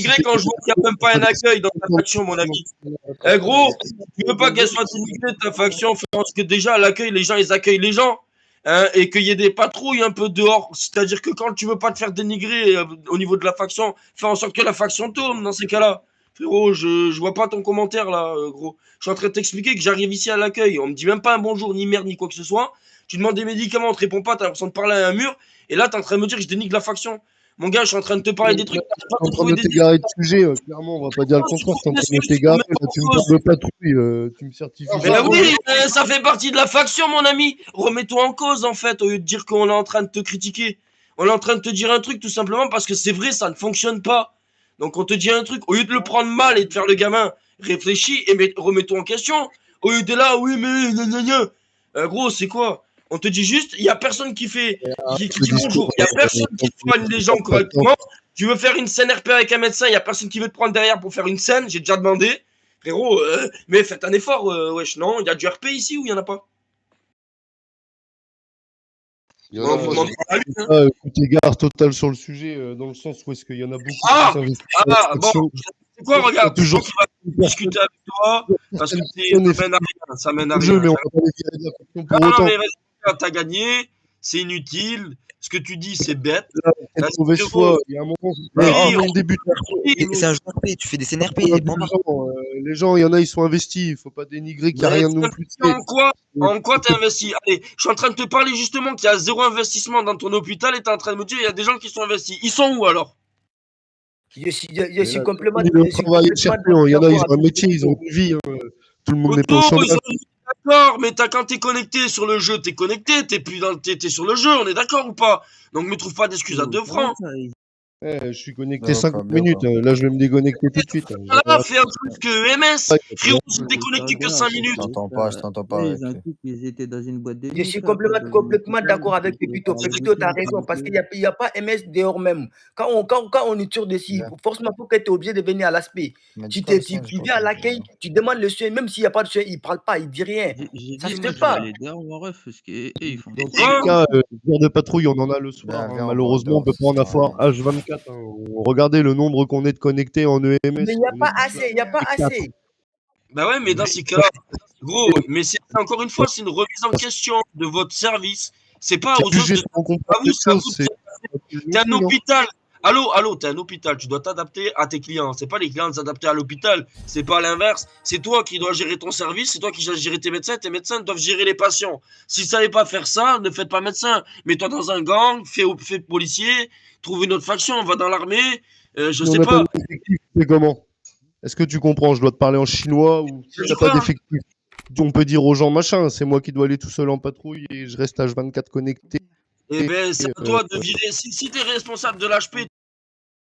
dénigrer quand je vois qu'il n'y a même pas un accueil dans ta faction, mon ami. Eh gros, tu veux pas qu'elle soit dénigrée ta faction, parce que déjà à l'accueil, les gens, ils accueillent les gens. Hein, et qu'il y ait des patrouilles un peu dehors. C'est-à-dire que quand tu veux pas te faire dénigrer au niveau de la faction, fais en sorte que la faction tourne dans ces cas-là. Frérot, je vois pas ton commentaire là, gros. Je suis en train de t'expliquer que j'arrive ici à l'accueil. On me dit même pas un bonjour, ni merde, ni quoi que ce soit. Tu demandes des médicaments, on te répond pas, t'as l'impression de parler à un mur. Et là, t'es en train de me dire que je dénigre la faction. Mon gars, je suis en train de te parler des trucs. Tu es en train de t'égarer de sujet, clairement, on va pas dire le contraire. Tu es en train de t'égarer, là, tu me parles de patrouille, tu me certifies. Mais oui, ça fait partie de la faction, mon ami. Remets-toi en cause, en fait, au lieu de dire qu'on est en train de te critiquer. On est en train de te dire un truc, tout simplement, parce que c'est vrai, ça ne fonctionne pas. Donc, on te dit un truc, au lieu de le prendre mal et de faire le gamin, réfléchis et remets-toi en question. Au lieu de là, oui, mais gna, gna, gna. Gros, c'est quoi? On te dit juste, il n'y a personne qui fait, qui dit bonjour. Il n'y a personne qui soigne les gens correctement. Tu veux faire une scène RP avec un médecin, il n'y a personne qui veut te prendre derrière pour faire une scène. J'ai déjà demandé. Frérot, mais faites un effort, wesh, non? Il y a du RP ici ou il n'y en a pas? Tu t'égares total sur le sujet, dans le sens où est-ce qu'il y en a beaucoup qui s'investissent dans la faction. C'est quoi, regarde, toujours qui va discuter avec toi, parce que ça mène à rien, ça mène à rien. Mais on va pas les virer de la faction pour non, autant. mais vas-y, t'as gagné, c'est inutile, ce que tu dis, c'est bête. C'est une mauvaise foi, il y a un moment, on débute. C'est un jeu RP, tu fais des scènes RP, les gens, il y en a, ils sont investis, il faut pas dénigrer qu'il n'y a rien non plus. En quoi t'es investi? Allez, je suis en train de te parler justement qu'il y a zéro investissement dans ton hôpital et t'es en train de me dire il y a des gens qui sont investis. Ils sont où alors? Je suis complètement. Le travail est cherchant, il y en a, ils ont un métier, ils ont une vie. Tout le monde n'est pas au chômage. D'accord, mais quand t'es connecté sur le jeu, t'es connecté, t'es sur le jeu, on est d'accord ou pas? Donc me trouve pas d'excuses à 2 francs. Je suis connecté 50 minutes, là je vais me déconnecter tout de suite. Là, fais un truc que MS, frérot, si t'es connecté que 5 minutes. Je t'entends pas. Ils étaient dans une boîte de Je suis complètement d'accord avec Pépito. Pépito, t'as raison, parce qu'il n'y a pas MS dehors même. Quand on est sur dessus, forcément, faut que tu es obligé de venir à l'aspect. Tu viens à l'accueil, tu demandes le soin, même s'il n'y a pas de soin, il ne parle pas, il ne dit rien. Ça se fait pas. Dans le cas, de patrouille, on en a le soir. Malheureusement, on ne peut pas en avoir H24. Regardez le nombre qu'on est de connectés en EMS. Mais il n'y a pas assez, il n'y a pas assez. Bah ouais, mais dans ces cas-là, gros, mais c'est encore une fois, c'est une remise en question de votre service. C'est pas aux autres. T'es un hôpital. Allô, t'es un hôpital. Tu dois t'adapter à tes clients. C'est pas les clients de s'adapter à l'hôpital. C'est pas l'inverse. C'est toi qui dois gérer ton service. C'est toi qui dois gérer tes médecins. Tes médecins doivent gérer les patients. Si vous savez pas faire ça, ne faites pas médecin. Mets-toi dans un gang, fais policier, trouve une autre faction, va dans l'armée. Je sais pas. C'est comment? Est-ce que tu comprends? Je dois te parler en chinois ou si t'as pas d'effectif? On peut dire aux gens machin, c'est moi qui dois aller tout seul en patrouille et je reste H24 connecté. Eh ben, c'est à toi de virer. Si t'es responsable de l'HP,